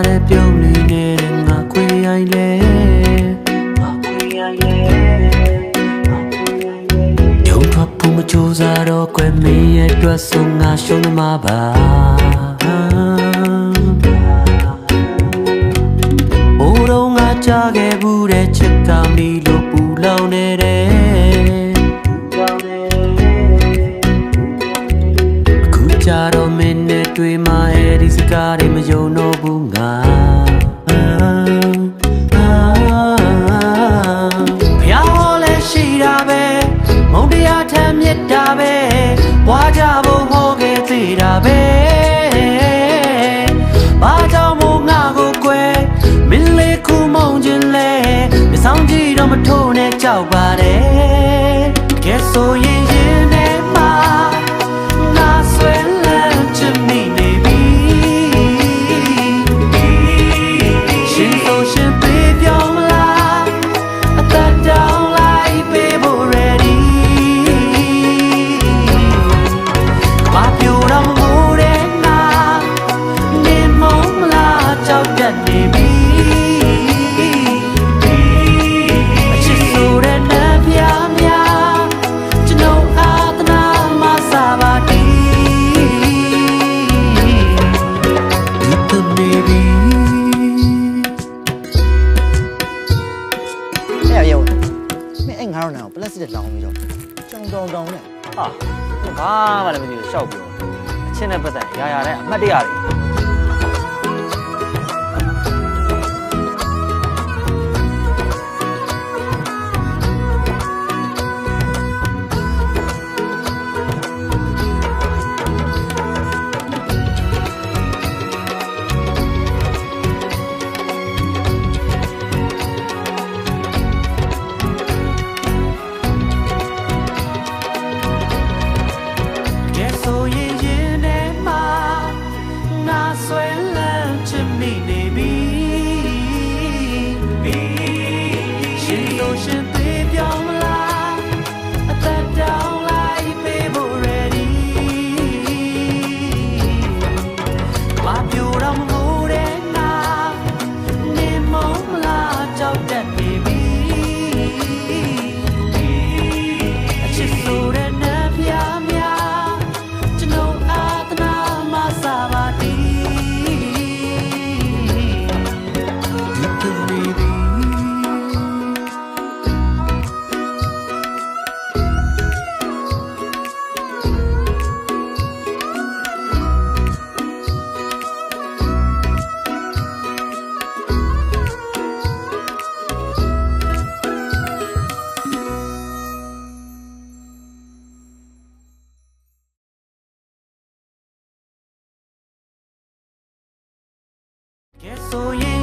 တဲ့ပြုံးလေးနဲ့ငါခွေရိုင်းလဲယုံထွက်ဖို့မကြိုးစားတော့ကွယ်မင်းရဲ့အတွက်ဆုံးငါရှုံးမှာပါအိုးတော့ငါကြားခဲ့ဘူးတဲ့ချစ်ကမီလို့ပူလောင်နေတဲ့အခုကြတော့မင်းနဲ့တွေ့မှအဲ့ဒီစကားတွေမယုံတော့ဘူးငါဖျားဟောလဲရှိတာပဲမုန်းတရားထမ်းမြစ်တာပဲဘွားကြဖို့ဟောခဲ့သေးတာပဲဘာကြောင့်မို့ငါကိုကွယ်မင်းလေးခုမုန်းခြင်းလဲမဆောင်ကြည့်တော့မထိုးနဲ့ကြောက်ပါတယ်ကဲဆိုရင်ရင်ထဲမှာငါဆွဲလန်းချင်မိနေပြီရှင်ဆိုရှင်ပေးပြောမလားအသက်တောင်းလိုက်ပေးဖို့ ready ကဘာပြူတော့မမိုးတဲ့နာနေမုံမလားကြောက်တတ်နေပြီပလက်စတစ်လောင်းပြီးတော့ကြောင်တောင်နဲ့ဟာဘာမှလည်းမသိဘူးရှောက်ပြောအချင်းနဲ့ပတ်သက်ရာရာနဲ့အမှတ်တရတွေဆိုရင်